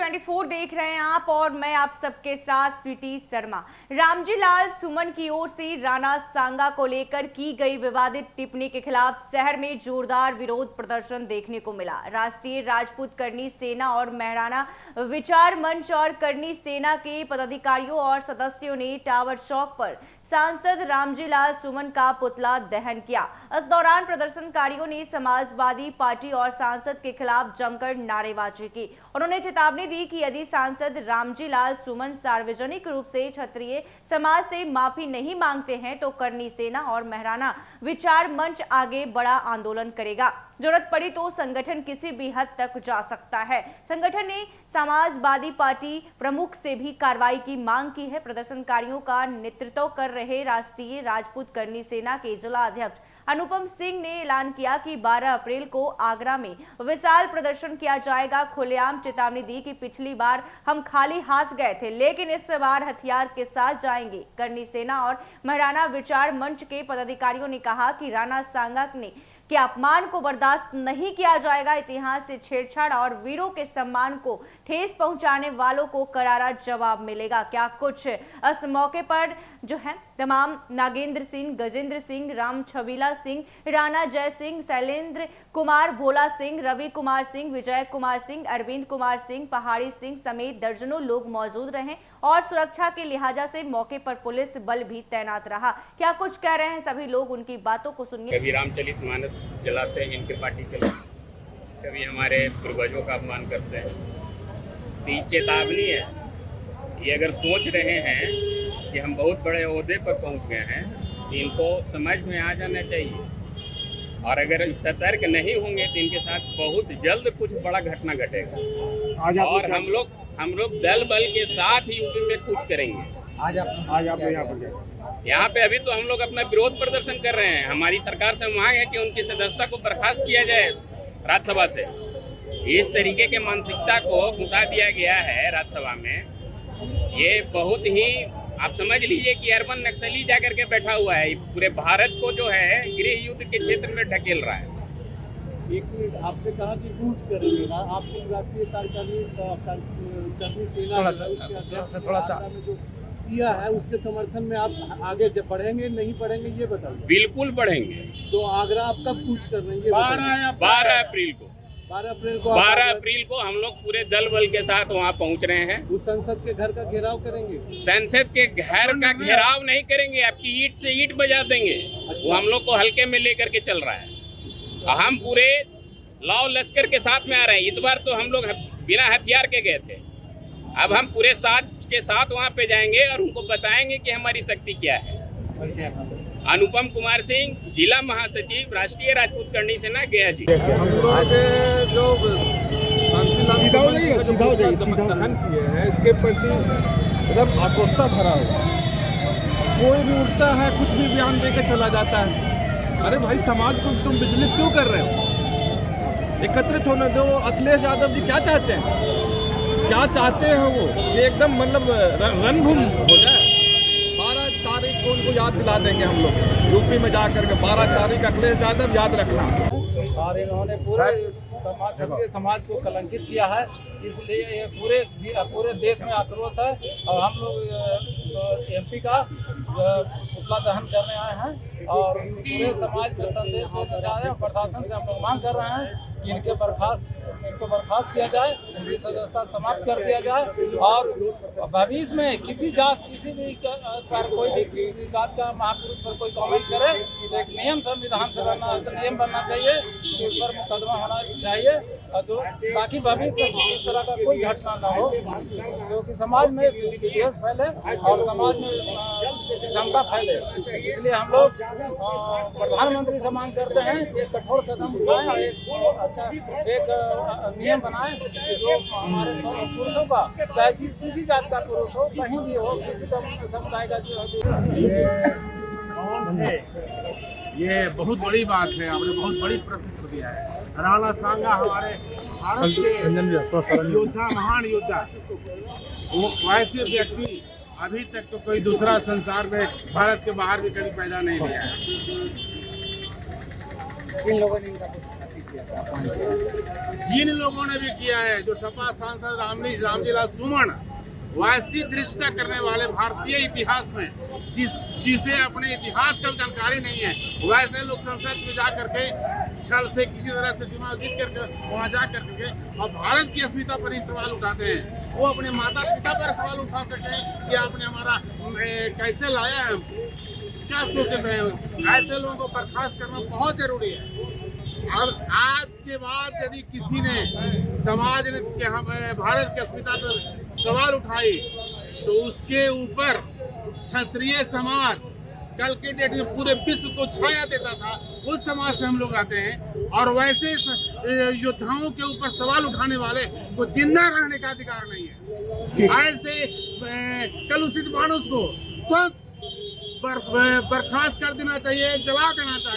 24 देख रहे हैं आप और मैं आप सबके साथ स्वीटी शर्मा। रामजी लाल सुमन की ओर से राणा सांगा को लेकर की गई विवादित टिप्पणी के खिलाफ शहर में जोरदार विरोध प्रदर्शन देखने को मिला। राष्ट्रीय राजपूत करनी सेना और महाराणा विचार मंच और करनी सेना के पदाधिकारियों और सदस्यों ने टावर चौक पर सांसद रामजी लाल सुमन का पुतला दहन किया। इस दौरान प्रदर्शनकारियों ने समाजवादी पार्टी और सांसद के खिलाफ जमकर नारेबाजी की। उन्होंने चेतावनी दी कि यदि सांसद रामजी लाल सुमन सार्वजनिक रूप से क्षत्रिय समाज से माफी नहीं मांगते हैं तो करनी सेना और महाराणा विचार मंच आगे बड़ा आंदोलन करेगा। जरूरत पड़ी तो संगठन किसी भी हद तक जा सकता है। संगठन ने समाजवादी पार्टी प्रमुख से भी कार्रवाई की मांग की है। प्रदर्शनकारियों का नेतृत्व कर रहे राष्ट्रीय राजपूत करनी सेना के जिला अध्यक्ष अनुपम सिंह ने ऐलान किया कि 12 अप्रैल को आगरा में विशाल प्रदर्शन किया जाएगा। खुलेआम चेतावनी दी कि पिछली बार हम खाली हाथ गए थे, लेकिन इस बार हथियार के साथ जाएंगे। करनी सेना और महाराणा विचार मंच के पदाधिकारियों ने कहा कि राणा सांगा ने के अपमान को बर्दाश्त नहीं किया जाएगा। इतिहास से छेड़छाड़ और वीरों के सम्मान को ठेस पहुंचाने वालों को करारा जवाब मिलेगा। क्या कुछ इस मौके पर जो है तमाम नागेंद्र सिंह, गजेंद्र सिंह, राम छबीला सिंह, राणा जय सिंह, शैलेंद्र कुमार, भोला सिंह, रवि कुमार सिंह, विजय कुमार सिंह, अरविंद कुमार सिंह, पहाड़ी सिंह समेत दर्जनों लोग मौजूद रहे और सुरक्षा के लिहाजा से मौके पर पुलिस बल भी तैनात रहा। क्या कुछ कह रहे हैं सभी लोग, उनकी बातों को सुनिए। कभी रामचरित मानस जलाते हैं इनके पार्टी के लोग, कभी हमारे पूर्वजों का अपमान करते हैं। तो ये चेतावनी है। ये अगर सोच रहे हैं कि हम बहुत बड़े ओहदे पर पहुंच गए हैं तो इनको समझ में आ जाना चाहिए, और अगर सतर्क नहीं होंगे तो इनके साथ बहुत जल्द कुछ बड़ा घटना घटेगा। और हम लोग दल बल के साथ ही यूपी में कुछ करेंगे। आज आप यहाँ पे अभी तो हम लोग अपना विरोध प्रदर्शन कर रहे हैं। हमारी सरकार से मांग है कि उनकी सदस्यता को बर्खास्त किया जाए राज्यसभा से। इस तरीके के मानसिकता को घुसा दिया गया है राज्यसभा में। ये बहुत ही आप समझ लीजिए कि अर्बन नक्सली जाकर के बैठा हुआ है, पूरे भारत को जो है गृह युद्ध के क्षेत्र में ढकेल रहा है। एक मिनट, आपने कहा कि कूच करेंगे ना, आपकी राष्ट्रीय करनी सेना थोड़ा सा जो किया है उसके समर्थन में आप आगे जब बढ़ेंगे नहीं बढ़ेंगे ये बताइए। बिल्कुल बढ़ेंगे। तो आगरा आप कब कूच कर रहे हैं? 12 अप्रैल को 12 अप्रैल को हम लोग पूरे दल बल के साथ वहाँ पहुँच रहे हैं। उस संसद के घर का घेराव करेंगे? संसद के घर का घेराव नहीं करेंगे, आपकी ईंट से ईंट बजा देंगे। वो हम लोग को हल्के में लेकर के चल रहा है। हम पूरे लाव लश्कर के साथ में आ रहे हैं। इस बार तो हम लोग बिना हथियार के गए थे, अब हम पूरे साथ के साथ वहाँ पे जाएंगे और उनको बताएंगे कि हमारी शक्ति क्या है। अनुपम कुमार सिंह, जिला महासचिव, राष्ट्रीय राजपूत करनी सेना, गया जी। हम लोग जो दहन किए हैं इसके प्रति एकदम आक्रोशता भरा हुआ। कोई भी उठता है कुछ भी बयान देकर चला जाता है। अरे भाई, समाज को तुम विचलित क्यों कर रहे हो? एकत्रित होने दो। अखिलेश यादव जी क्या चाहते हैं? क्या चाहते हैं वो? ये एकदम मतलब रणभूमि हो जाए। 12 तारीख को उनको याद दिला देंगे हम लोग यूपी में जाकर के। 12 तारीख अखिलेश यादव याद रखना। और इन्होंने पूरे समाज को कलंकित किया है, इसलिए ये पूरे देश में आक्रोश है। और हम लोग एमपी का पुतला दहन करने आए हैं और पूरे समाज को संदेश देना चाह रहे हैं। प्रशासन से हम लोग मांग कर रहे हैं कि इनको बर्खास्त किया जाए, इनकी सदस्यता समाप्त कर दिया जाए। और भविष्य में किसी भी पर कोई भी जात का महापुरुष पर कोई कमेंट करे तो एक नियम संविधान से नियम बनना चाहिए कि उस पर मुकदमा होना चाहिए, जो ताकि भविष्य में इस तरह का कोई घटना न हो, क्योंकि समाज में विद्वेष फैले और समाज में क्षमता फैले। इसलिए हम लोग प्रधानमंत्री से मांग करते हैं कि एक कठोर कदम उठाएं और एक नियम बनाएं जो हमारे पुरुषों का, चाहे किसी जात का पुरुष हो, कहीं भी हो, किसी समुदाय का जो ये बहुत बड़ी बात है। आपने बहुत बड़ी प्रश्न को दिया है। राणा सांगा हमारे भारत के योद्धा, महान योद्धा। वो वैसे व्यक्ति अभी तक तो कोई दूसरा संसार में भारत के बाहर भी कभी पैदा नहीं लिया है। इन लोगों ने इनका किया था, अपमान किया। जिन लोगों ने भी किया है, जो सपा सांसद रामजीलाल सुमन, वैसी दृष्टता करने वाले भारतीय इतिहास में जिसे अपने इतिहास का जानकारी नहीं है, वैसे लोग संसद में जा करके छल से किसी तरह से चुनाव जीत करके वहाँ जा करके और भारत की अस्मिता पर ही सवाल उठाते हैं। वो अपने माता पिता पर सवाल उठा सकते हैं कि आपने हमारा कैसे लाया है, क्या सोच रहे हो। ऐसे लोगों को बर्खास्त करना बहुत जरूरी है। अब आज के बाद यदि किसी ने समाज ने कि हम भारत की अस्मिता पर सवाल उठाई तो उसके ऊपर क्षत्रिय समाज कल के डेट में पूरे विश्व को छाया देता था, उस समाज से हम लोग आते हैं। और वैसे योद्धाओं के ऊपर सवाल उठाने वाले को जिंदा रहने का अधिकार नहीं है। ऐसे कलुषित मानुष को तो बर्खास्त कर देना चाहिए, जला देना चाहिए।